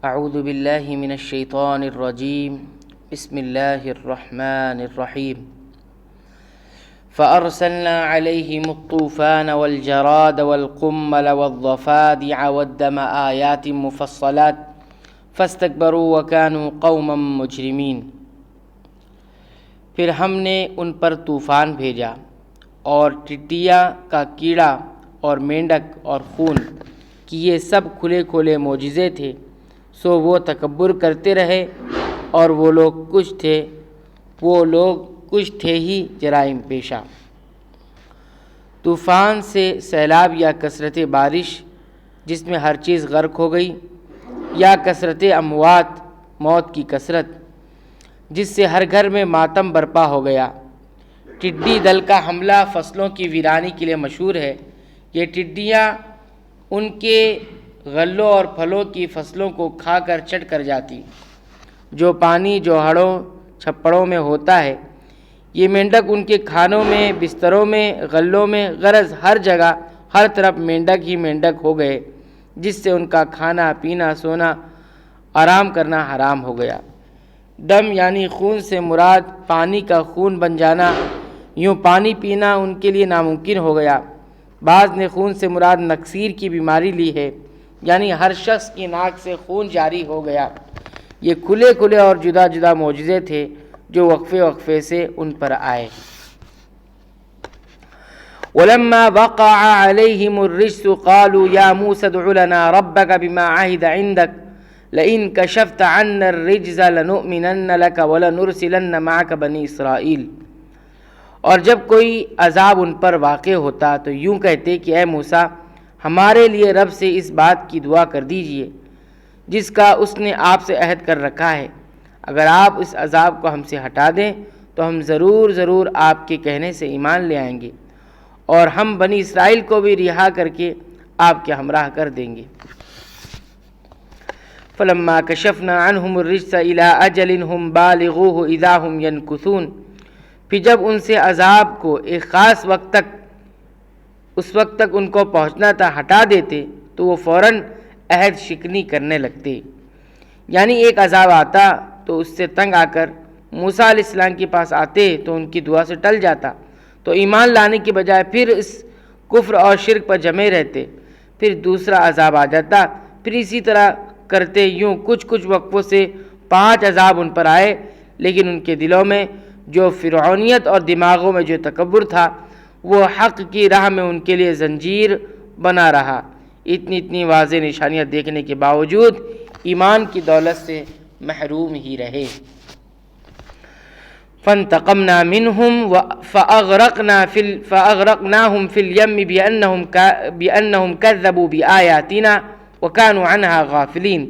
اعوذ باللہ من الشیطان الرجیم بسم اللہ الرحمن الرحیم فأرسلنا علیہم الطوفان والجراد والقمل والضفادع والدم آیات مفصلات فاستکبروا وکانوا قوما مجرمین۔ پھر ہم نے ان پر طوفان بھیجا اور ٹڈیا کا کیڑا اور مینڈک اور خون کہ یہ سب کھلے کھلے معجزے تھے، سو وہ تکبر کرتے رہے اور وہ لوگ کچھ تھے ہی جرائم پیشہ۔ طوفان سے سیلاب یا کثرت بارش جس میں ہر چیز غرق ہو گئی، یا کثرت اموات موت کی کثرت جس سے ہر گھر میں ماتم برپا ہو گیا۔ ٹڈی دل کا حملہ فصلوں کی ویرانی کے لیے مشہور ہے۔ یہ ٹڈیاں ان کے غلوں اور پھلوں کی فصلوں کو کھا کر چٹ کر جاتی، جو پانی جوہڑوں چھپڑوں میں ہوتا ہے۔ یہ مینڈک ان کے کھانوں میں، بستروں میں، غلوں میں، غرض ہر جگہ ہر طرف مینڈک ہی مینڈک ہو گئے، جس سے ان کا کھانا پینا سونا آرام کرنا حرام ہو گیا۔ دم یعنی خون سے مراد پانی کا خون بن جانا، یوں پانی پینا ان کے لیے ناممکن ہو گیا۔ بعض نے خون سے مراد نکسیر کی بیماری لی ہے، یعنی ہر شخص کی ناک سے خون جاری ہو گیا۔ یہ کھلے کھلے اور جدا جدا معجزے تھے جو وقفے وقفے سے ان پر آئے۔ وَلَمَّا وَقَعَ عَلَيْهِمُ الرِّجْسُ قَالُوا يَا مُوسَى ادْعُ لَنَا رَبَّكَ بِمَا عَهِدَ عِندَكَ لَئِن كَشَفْتَ عَنَّا الرِّجْزَ لَنُؤْمِنَنَّ لَكَ وَلَنُرْسِلَنَّ مَعَكَ بَنِي اسرائیل۔ اور جب کوئی عذاب ان پر واقع ہوتا تو یوں کہتے کہ اے موسیٰ، ہمارے لیے رب سے اس بات کی دعا کر دیجئے جس کا اس نے آپ سے عہد کر رکھا ہے، اگر آپ اس عذاب کو ہم سے ہٹا دیں تو ہم ضرور آپ کے کہنے سے ایمان لے آئیں گے، اور ہم بنی اسرائیل کو بھی رہا کر کے آپ کے ہمراہ کر دیں گے۔ فَلَمَّا كَشَفْنَا عَنْهُمُ الرِّجْسَ إِلَىٰ أَجَلٍ هُمْ بَالِغُوهُ إِذَا هُمْ يَنْكُثُونَ، پھر جب ان سے عذاب کو ایک خاص وقت تک ان کو پہنچنا تھا ہٹا دیتے تو وہ فوراً عہد شکنی کرنے لگتے، یعنی ایک عذاب آتا تو اس سے تنگ آ کر موسیٰ علیہ السلام کے پاس آتے تو ان کی دعا سے ٹل جاتا، تو ایمان لانے کی بجائے پھر اس کفر اور شرک پر جمے رہتے۔ پھر دوسرا عذاب آ جاتا، پھر اسی طرح کرتے، یوں کچھ وقفوں سے 5 عذاب ان پر آئے، لیکن ان کے دلوں میں جو فرعونیت اور دماغوں میں جو تکبر تھا وہ حق کی راہ میں ان کے لیے زنجیر بنا رہا۔ اتنی واضح نشانیاں دیکھنے کے باوجود ایمان کی دولت سے محروم ہی رہے۔ فانتقمنا منهم فأغرقناهم في اليم بأنهم كذبوا بآياتنا وكانوا عنها غافلين۔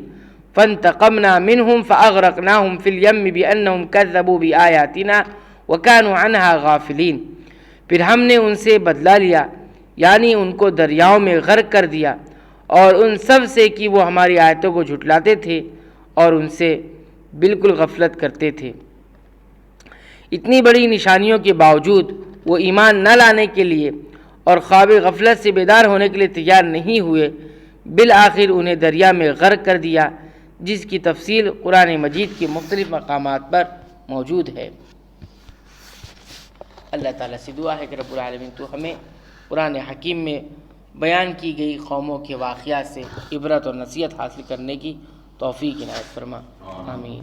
فانتقمنا منهم فأغرقناهم في اليم بأنهم كذبوا بآياتنا وكانوا عنها غافلين، پھر ہم نے ان سے بدلہ لیا، یعنی ان کو دریاؤں میں غرق کر دیا، اور ان سب سے کہ وہ ہماری آیتوں کو جھٹلاتے تھے اور ان سے بالکل غفلت کرتے تھے۔ اتنی بڑی نشانیوں کے باوجود وہ ایمان نہ لانے کے لیے اور خواب غفلت سے بیدار ہونے کے لیے تیار نہیں ہوئے، بالآخر انہیں دریا میں غرق کر دیا، جس کی تفصیل قرآن مجید کے مختلف مقامات پر موجود ہے۔ اللہ تعالیٰ سے دعا ہے کہ رب العالمین تو ہمیں قرآن حکیم میں بیان کی گئی قوموں کے واقعات سے عبرت اور نصیحت حاصل کرنے کی توفیق عنایت فرما، آمین۔